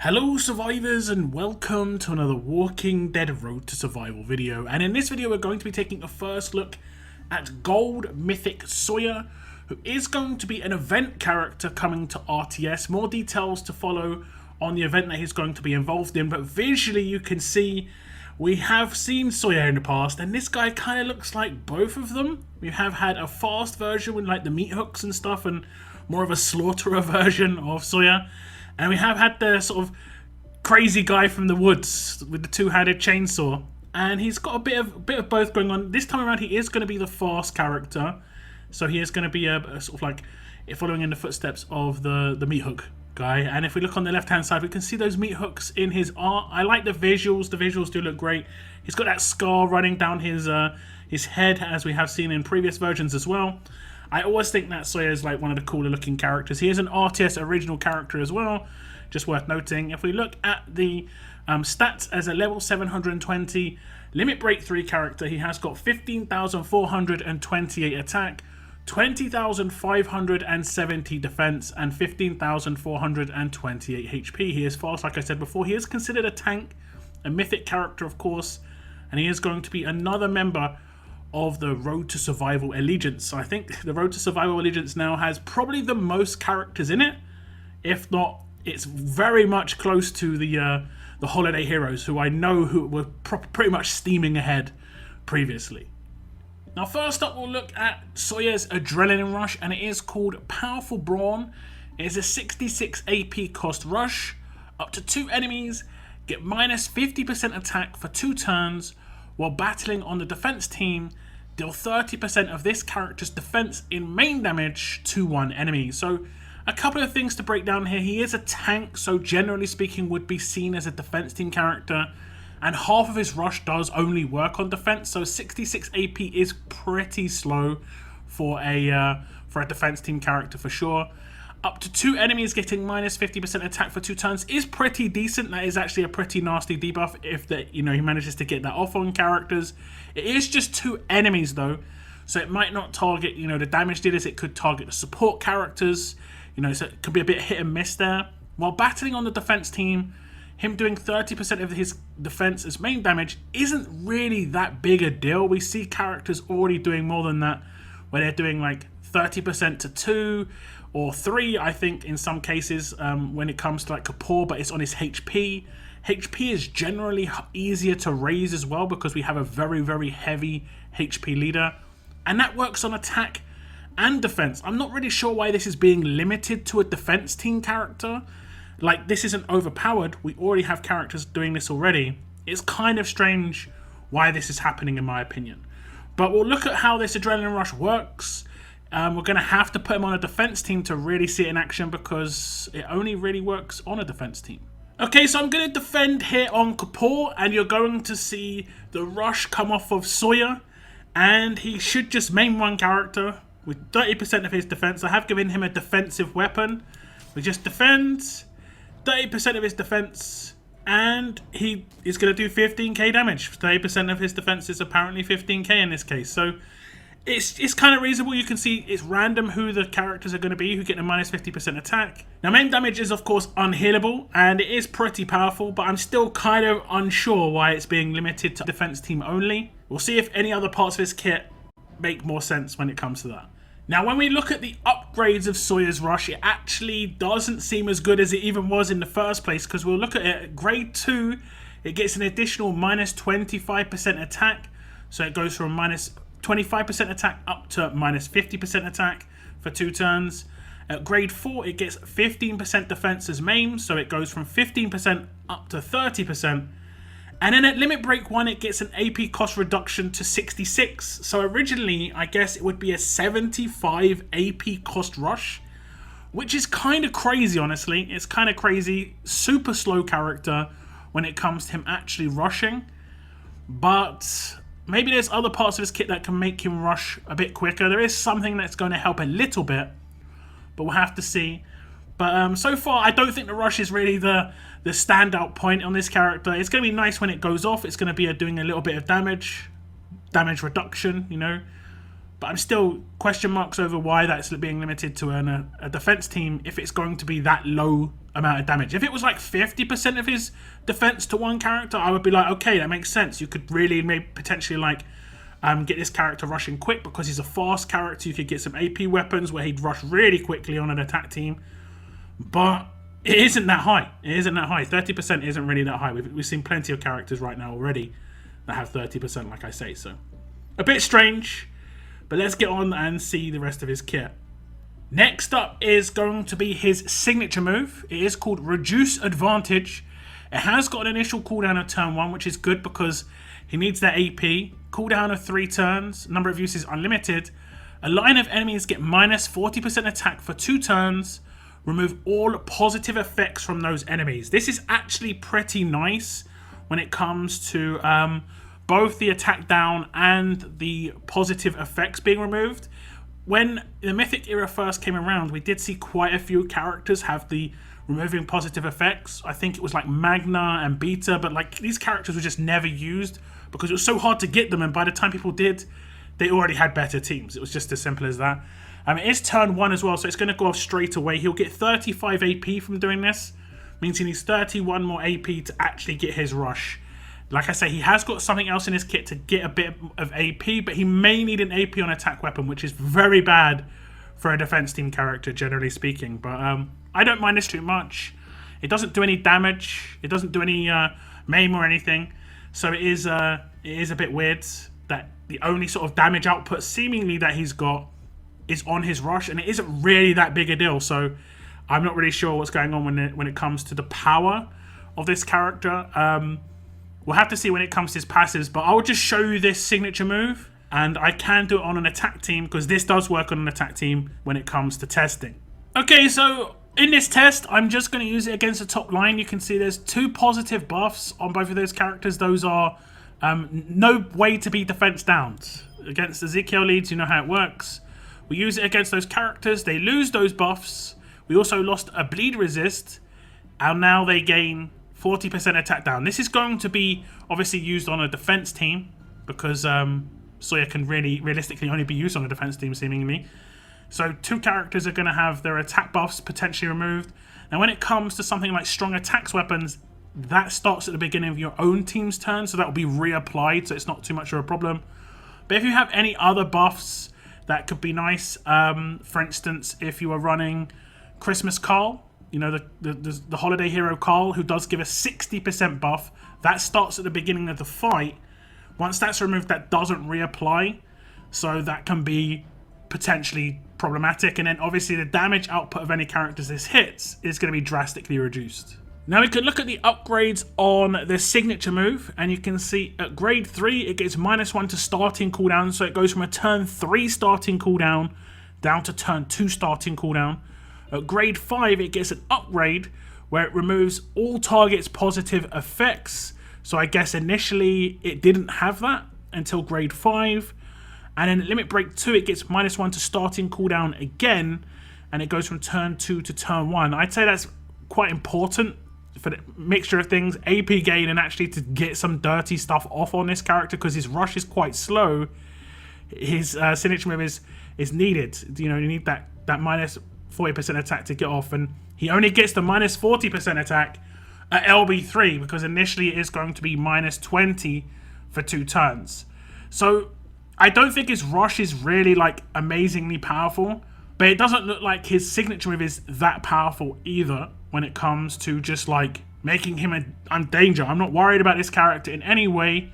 Hello survivors and welcome to another Walking Dead Road to Survival video, and in this video we're going to be taking a first look at Gold Mythic Sawyer, who is going to be an event character coming to RTS. More details to follow on the event that he's going to be involved in, but visually you can see we have seen Sawyer in the past, and this guy kind of looks like both of them. We have had a fast version with like the meat hooks and stuff, and more of a slaughterer version of Sawyer. And we have had the sort of crazy guy from the woods with the two-handed chainsaw, and he's got a bit of both going on. This time around, he is going to be the fast character, so he is going to be a sort of like following in the footsteps of the meat hook guy. And if we look on the left-hand side, we can see those meat hooks in his art. I like the visuals. The visuals do look great. He's got that scar running down his head, as we have seen in previous versions as well. I always think that Sawyer is like one of the cooler looking characters. He is an RTS original character as well, just worth noting. If we look at the stats as a level 720 limit break 3 character, he has got 15,428 attack, 20,570 defense, and 15,428 HP. He is fast, like I said before. He is considered a tank, a mythic character of course, and he is going to be another member of the Road to Survival Allegiance. So I think the Road to Survival Allegiance now has probably the most characters in it. If not, it's very much close to the Holiday Heroes, who I know who were pretty much steaming ahead previously. Now first up, we'll look at Sawyer's Adrenaline Rush, and it is called Powerful Brawn. It is a 66 AP cost rush. Up to 2 enemies get minus 50% attack for 2 turns. While battling on the defense team, deal 30% of this character's defense in main damage to 1 enemy. So a couple of things to break down here. He is a tank, so generally speaking would be seen as a defense team character, and half of his rush does only work on defense, so 66 AP is pretty slow for a defense team character for sure. Up to 2 enemies getting minus 50% attack for 2 turns is pretty decent. That is actually a pretty nasty debuff if he manages to get that off on characters. It is just 2 enemies though, so it might not target the damage dealers. It could target the support characters, so it could be a bit hit and miss there. While battling on the defense team, him doing 30% of his defense as main damage isn't really that big a deal. We see characters already doing more than that, where they're doing like 30% to 2 or 3, I think, in some cases, when it comes to like Kapoor, but it's on his HP. HP is generally easier to raise as well because we have a very, very heavy HP leader, and that works on attack and defense. I'm not really sure why this is being limited to a defense team character. Like, this isn't overpowered. We already have characters doing this already. It's kind of strange why this is happening, in my opinion. But we'll look at how this Adrenaline Rush works. We're going to have to put him on a defense team to really see it in action because it only really works on a defense team. Okay, so I'm going to defend here on Kapoor, and you're going to see the rush come off of Sawyer, and he should just main 1 character with 30% of his defense. I have given him a defensive weapon. We just defend 30% of his defense, and he is going to do 15k damage. 30% of his defense is apparently 15k in this case, so it's kind of reasonable. You can see it's random who the characters are going to be who get a minus 50% attack. Now main damage is of course unhealable, and it is pretty powerful, but I'm still kind of unsure why it's being limited to defense team only. We'll see if any other parts of his kit make more sense when it comes to that. Now when we look at the upgrades of Sawyer's Rush, it actually doesn't seem as good as it even was in the first place, because we'll look at it at grade 2, it gets an additional minus 25% attack, so it goes from minus 25% attack up to minus 50% attack for 2 turns. At grade 4 it gets 15% defense as main, so it goes from 15% up to 30%. And then at limit break 1 it gets an AP cost reduction to 66. So originally I guess it would be a 75 AP cost rush, which is kind of crazy, honestly. It's kind of crazy. Super slow character when it comes to him actually rushing, but maybe there's other parts of his kit that can make him rush a bit quicker. There is something that's going to help a little bit, but we'll have to see. But so far, I don't think the rush is really the standout point on this character. It's going to be nice when it goes off. It's going to be doing a little bit of damage reduction, But I'm still question marks over why that's being limited to a defense team if it's going to be that low amount of damage. If it was like 50% of his defense to one character, I would be like, okay, that makes sense. You could really maybe potentially like get this character rushing quick because he's a fast character. You could get some AP weapons where he'd rush really quickly on an attack team. But it isn't that high. It isn't that high. 30% isn't really that high. We've seen plenty of characters right now already that have 30%, like I say. So a bit strange, but let's get on and see the rest of his kit. Next up is going to be his signature move. It is called Reduce Advantage. It has got an initial cooldown of turn 1, which is good because he needs that AP. Cooldown of 3 turns. Number of uses unlimited. A line of enemies get minus 40% attack for 2 turns. Remove all positive effects from those enemies. This is actually pretty nice when it comes to both the attack down and the positive effects being removed. When the Mythic era first came around, we did see quite a few characters have the removing positive effects. I think it was like Magna and Beta, but like these characters were just never used because it was so hard to get them, and by the time people did, they already had better teams. It was just as simple as that. It is turn 1 as well, so it's going to go off straight away. He'll get 35 AP from doing this. Means he needs 31 more AP to actually get his rush. Like I say, he has got something else in his kit to get a bit of AP, but he may need an AP on attack weapon, which is very bad for a defense team character, generally speaking. But I don't mind this too much. It doesn't do any damage. It doesn't do any maim or anything. So it is a bit weird that the only sort of damage output seemingly that he's got is on his rush, and it isn't really that big a deal. So I'm not really sure what's going on when it comes to the power of this character. We'll have to see when it comes to his passives, but I'll just show you this signature move, and I can do it on an attack team because this does work on an attack team when it comes to testing. Okay, so in this test, I'm just going to use it against the top line. You can see there's 2 positive buffs on both of those characters. Those are no way to be defense downs. Against Ezekiel leads, you know how it works. We use it against those characters. They lose those buffs. We also lost a bleed resist, and now they gain 40% attack down. This is going to be obviously used on a defense team because Sawyer can realistically only be used on a defense team seemingly. So 2 characters are going to have their attack buffs potentially removed. Now when it comes to something like strong attacks weapons, that starts at the beginning of your own team's turn, so that will be reapplied, so it's not too much of a problem. But if you have any other buffs, that could be nice. For instance, if you are running Christmas Carl, you know, the holiday hero Carl, who does give a 60% buff, that starts at the beginning of the fight. Once that's removed, that doesn't reapply, so that can be potentially problematic. And then obviously the damage output of any characters this hits is going to be drastically reduced. Now we can look at the upgrades on the signature move, and you can see at grade 3 it gets -1 to starting cooldown, so it goes from a turn 3 starting cooldown down to turn 2 starting cooldown. At grade 5 it gets an upgrade where it removes all targets' positive effects, so I guess initially it didn't have that until grade 5. And then at limit break 2 it gets -1 to starting cooldown again, and it goes from turn 2 to turn 1. I'd say that's quite important for the mixture of things, AP gain, and actually to get some dirty stuff off on this character because his rush is quite slow. His signature move is needed. You know, you need that -40% attack to get off, and he only gets the -40% attack at LB3 because initially it is going to be -20 for 2 turns. So I don't think his rush is really like amazingly powerful, but it doesn't look like his signature move is that powerful either when it comes to just like making him a danger. I'm not worried about this character in any way,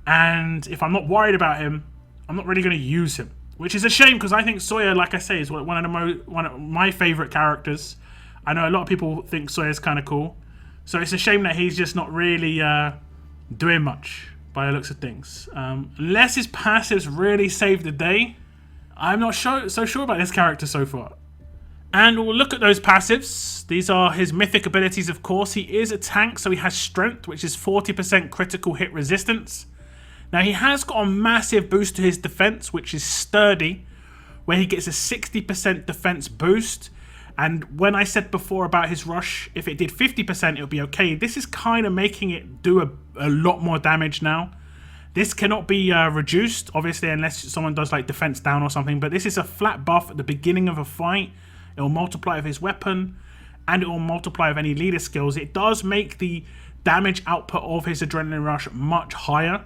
and if I'm not worried about him, I'm not really going to use him, which is a shame because I think Sawyer, like I say, is one of my favorite characters. I know a lot of people think Sawyer's kind of cool, so it's a shame that he's just not really doing much by the looks of things. Unless his passives really save the day, I'm not so sure about this character so far. And we'll look at those passives. These are his mythic abilities, of course. He is a tank, so he has strength, which is 40% critical hit resistance. Now, he has got a massive boost to his defense, which is sturdy, where he gets a 60% defense boost. And when I said before about his rush, if it did 50%, it would be okay. This is kind of making it do a lot more damage now. This cannot be reduced, obviously, unless someone does like defense down or something. But this is a flat buff at the beginning of a fight. It will multiply with his weapon, and it will multiply with any leader skills. It does make the damage output of his Adrenaline Rush much higher.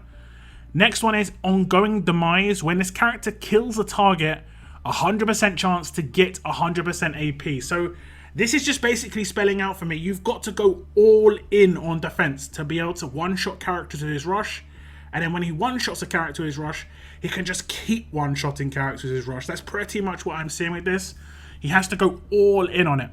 Next one is Ongoing Demise. When this character kills a target, 100% chance to get 100% AP. So this is just basically spelling out for me, you've got to go all in on defense to be able to one-shot characters with his rush. And then when he one-shots a character with his rush, he can just keep one-shotting characters with his rush. That's pretty much what I'm seeing with this. He has to go all in on it.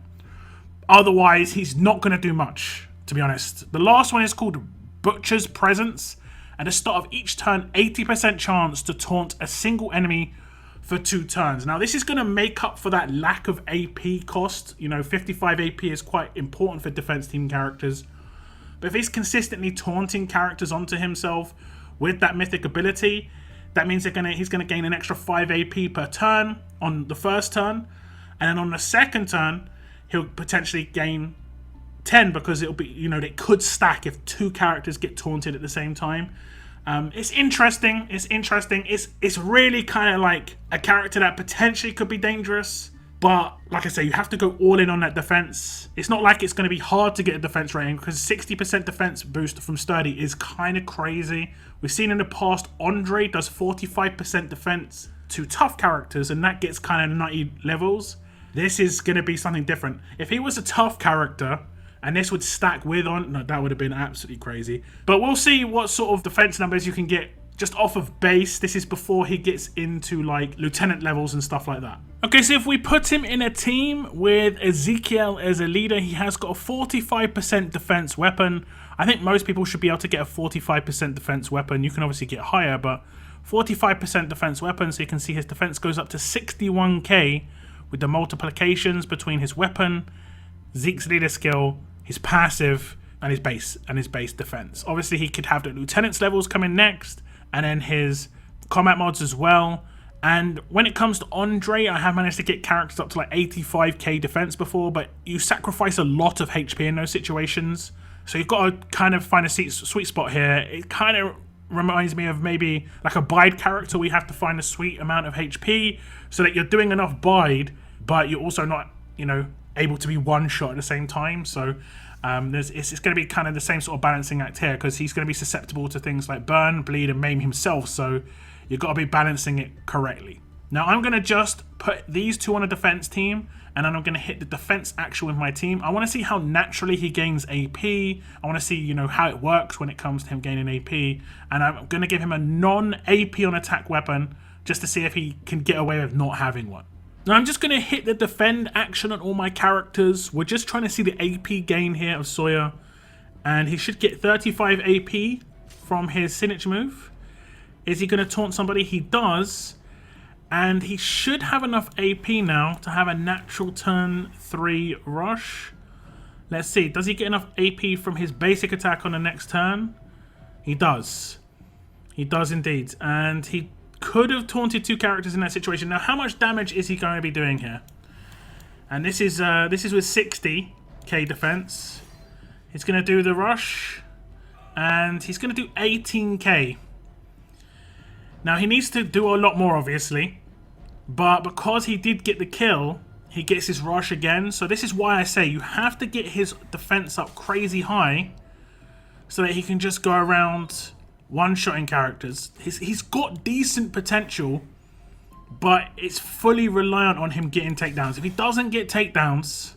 Otherwise, he's not going to do much, to be honest. The last one is called Butcher's Presence. At the start of each turn, 80% chance to taunt a single enemy for 2 turns. Now, this is going to make up for that lack of AP cost. You know, 55 AP is quite important for defense team characters. But if he's consistently taunting characters onto himself with that mythic ability, that means he's going to gain an extra 5 AP per turn on the first turn. And then on the second turn, he'll potentially gain 10 because it'll be, you know, it could stack if 2 characters get taunted at the same time. It's interesting. It's really kind of like a character that potentially could be dangerous. But like I say, you have to go all in on that defense. It's not like it's going to be hard to get a defense rating because 60% defense boost from Sturdy is kind of crazy. We've seen in the past, Andre does 45% defense to tough characters, and that gets kind of nutty levels. This is going to be something different. If he was a tough character, and this would stack with on, no, that would have been absolutely crazy. But we'll see what sort of defense numbers you can get just off of base. This is before he gets into like lieutenant levels and stuff like that. Okay, so if we put him in a team with Ezekiel as a leader, he has got a 45% defense weapon. I think most people should be able to get a 45% defense weapon. You can obviously get higher, but 45% defense weapon, so you can see his defense goes up to 61k with the multiplications between his weapon, Zeke's leader skill, his passive, and his base defense. Obviously, he could have the lieutenant's levels coming next, and then his combat mods as well. And when it comes to Andre, I have managed to get characters up to like 85k defense before, but you sacrifice a lot of HP in those situations. So you've got to kind of find a sweet spot here. It kind of reminds me of maybe like a bide character. We have to find a sweet amount of HP so that you're doing enough bide, but you're also not, you know, able to be one shot at the same time. So it's going to be kind of the same sort of balancing act here, because he's going to be susceptible to things like burn, bleed, and maim himself. So you've got to be balancing it correctly. Now I'm going to just put these 2 on a defense team, and then I'm going to hit the defense action with my team. I want to see how naturally he gains AP. I want to see, you know, how it works when it comes to him gaining AP. And I'm going to give him a non-AP on attack weapon just to see if he can get away with not having one. Now I'm just going to hit the defend action on all my characters. We're just trying to see the AP gain here of Sawyer. And he should get 35 AP from his signature move. Is he going to taunt somebody? He does. And he should have enough AP now to have a natural turn 3 rush. Let's see. Does he get enough AP from his basic attack on the next turn? He does. He does indeed. And he could have taunted 2 characters in that situation. Now, how much damage is he going to be doing here? And this is with 60k defense. He's going to do the rush, and he's going to do 18k. Now, he needs to do a lot more, obviously, but because he did get the kill, he gets his rush again. So this is why I say you have to get his defense up crazy high so that he can just go around one-shotting characters. He's got decent potential, but it's fully reliant on him getting takedowns. If he doesn't get takedowns,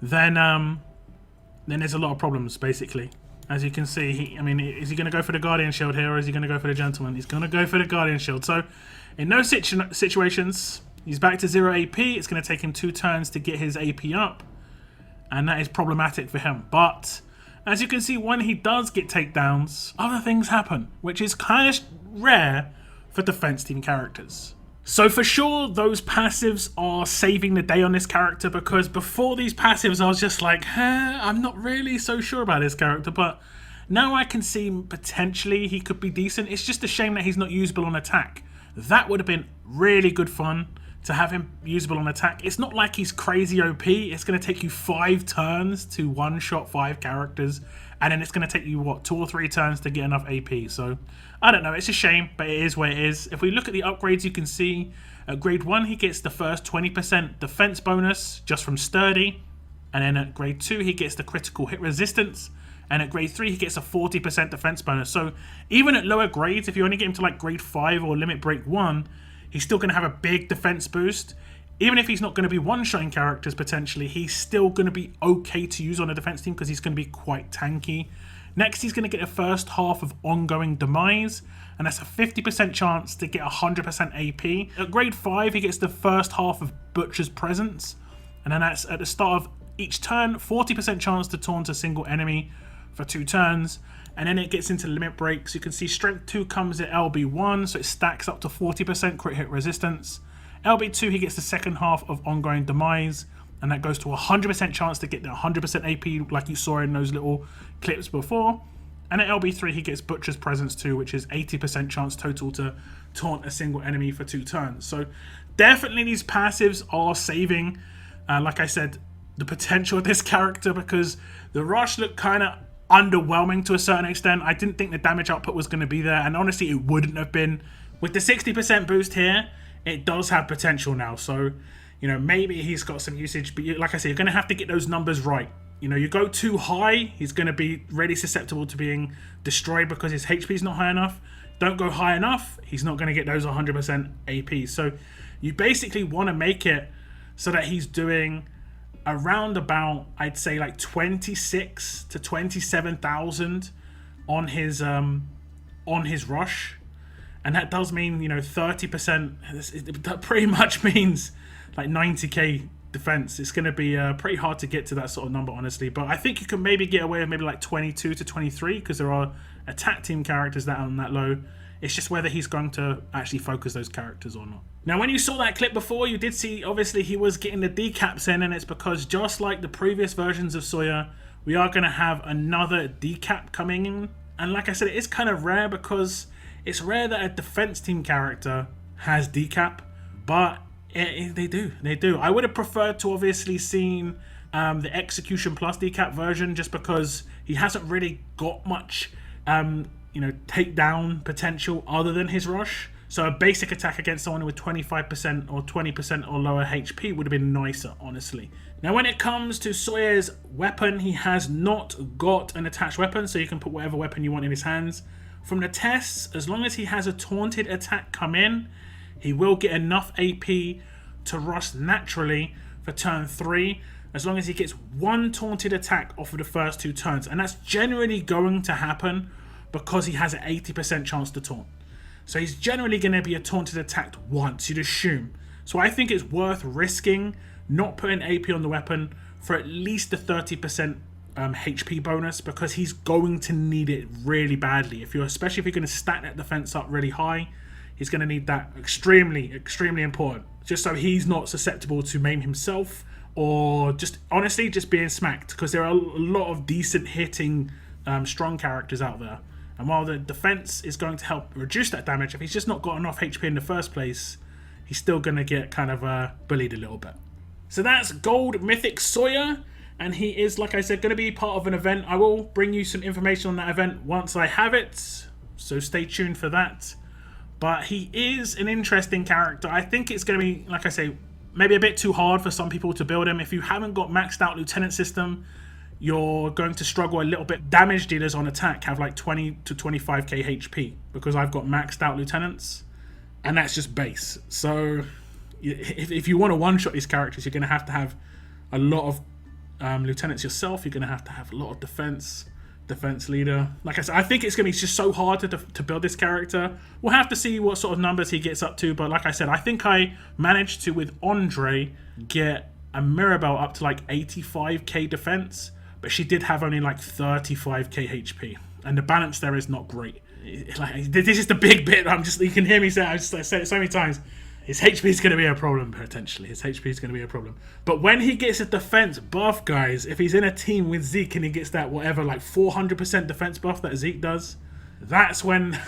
then there's a lot of problems, basically. As you can see, I mean, is he going to go for the Guardian Shield here, or is he going to go for the Gentleman? He's going to go for the Guardian Shield. So, in those situations, he's back to 0 AP. It's going to take him 2 turns to get his AP up, and that is problematic for him. But as you can see, when he does get takedowns, other things happen, which is kind of rare for defense team characters. So for sure, those passives are saving the day on this character, because before these passives, I was just like, I'm not really so sure about this character, but now I can see potentially he could be decent. It's just a shame that he's not usable on attack. That would have been really good fun to have him usable on attack. It's not like he's crazy OP. It's going to take you 5 turns to one-shot 5 characters, and then it's going to take you, what, 2 or 3 turns to get enough AP. So, I don't know. It's a shame, but it is what it is. If we look at the upgrades, you can see at grade 1, he gets the first 20% defense bonus just from Sturdy. And then at grade 2, he gets the critical hit resistance. And at grade 3, he gets a 40% defense bonus. So even at lower grades, if you only get him to like grade 5 or limit break 1, he's still going to have a big defense boost. Even if he's not going to be one-shotting characters potentially, he's still going to be okay to use on a defense team because he's going to be quite tanky. Next, he's going to get the first half of Ongoing Demise, and that's a 50% chance to get 100% AP. At grade 5, he gets the first half of Butcher's Presence, and then that's at the start of each turn, 40% chance to taunt a single enemy for 2 turns. And then it gets into limit breaks. You can see Strength 2 comes at LB1, so it stacks up to 40% crit hit resistance. LB2, he gets the second half of Ongoing Demise, and that goes to 100% chance to get the 100% AP like you saw in those little clips before. And at LB3, he gets Butcher's Presence 2, which is 80% chance total to taunt a single enemy for 2 turns. So definitely these passives are saving, like I said, the potential of this character, because the rush looked kind of underwhelming to a certain extent. I didn't think the damage output was going to be there, and honestly it wouldn't have been. With the 60% boost here, it does have potential now. So, you know, maybe he's got some usage, but like I said, you're going to have to get those numbers right. You know, you go too high, he's going to be really susceptible to being destroyed because his HP is not high enough. Don't go high enough, he's not going to get those 100% AP. So you basically want to make it so that he's doing around about, I'd say like 26 to 27,000 on his rush. And that does mean, you know, 30%, that pretty much means like 90k defense. It's going to be pretty hard to get to that sort of number, honestly. But I think you can maybe get away with maybe like 22 to 23 because there are attack team characters that are on that low. It's just whether he's going to actually focus those characters or not. Now, when you saw that clip before, you did see, obviously, he was getting the decaps in, and it's because just like the previous versions of Sawyer, we are going to have another decap coming in. And like I said, it is kind of rare because it's rare that a defense team character has decap, but they do. I would have preferred to obviously seen the Execution Plus decap version, just because he hasn't really got much you know, takedown potential other than his rush. So a basic attack against someone with 25% or 20% or lower HP would have been nicer, honestly. Now, when it comes to Sawyer's weapon, he has not got an attached weapon, so you can put whatever weapon you want in his hands. From the tests, as long as he has a taunted attack come in, he will get enough AP to rush naturally for turn 3, as long as he gets 1 taunted attack off of the first 2 turns. And that's generally going to happen because he has an 80% chance to taunt. So he's generally going to be a taunted attacked once, you'd assume. So I think it's worth risking not putting AP on the weapon for at least a 30% HP bonus, because he's going to need it really badly. Especially if you're going to stack that defense up really high, he's going to need that extremely, extremely important. Just so he's not susceptible to maim himself, or just honestly just being smacked, because there are a lot of decent hitting strong characters out there. And while the defense is going to help reduce that damage, if he's just not got enough HP in the first place, he's still going to get kind of bullied a little bit. So that's Gold Mythic Sawyer, and he is, like I said, going to be part of an event. I will bring you some information on that event once I have it, so stay tuned for that. But he is an interesting character. I think it's going to be, like I say, maybe a bit too hard for some people to build him. If you haven't got maxed out Lieutenant system, you're going to struggle a little bit. Damage dealers on attack have like 20 to 25k HP, because I've got maxed out Lieutenants, and that's just base. So if you want to one-shot these characters, you're going to have a lot of Lieutenants yourself. You're going to have a lot of defense leader. Like I said, I think it's going to be just so hard to build this character. We'll have to see what sort of numbers he gets up to, but like I said, I think I managed to, with Andre, get a Mirabelle up to like 85k defense, but she did have only like 35k HP, and the balance there is not great. Like, this is the big bit. You can hear me say, I said it so many times. His HP is going to be a problem, potentially. His HP is going to be a problem. But when he gets a defense buff, guys, if he's in a team with Zeke and he gets that whatever, like 400% defense buff that Zeke does, that's when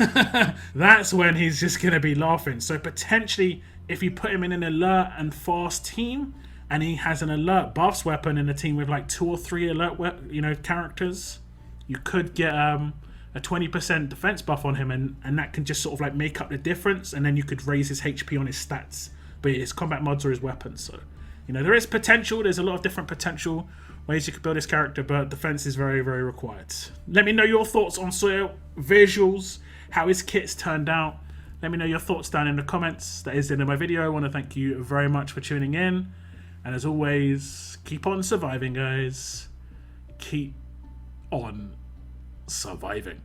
that's when he's just going to be laughing. So potentially, if you put him in an alert and fast team, and he has an alert buffs weapon in a team with like 2 or 3 alert characters, you could get a 20% defense buff on him, and that can just sort of like make up the difference, and then you could raise his HP on his stats, but his combat mods or his weapons. So, you know, there is potential. There's a lot of different potential ways you could build this character, but defense is very, very required. Let me know your thoughts on Sawyer, visuals, how his kit's turned out. Let me know your thoughts down in the comments. That is the end of my video. I want to thank you very much for tuning in. And as always, keep on surviving, guys. Keep on surviving.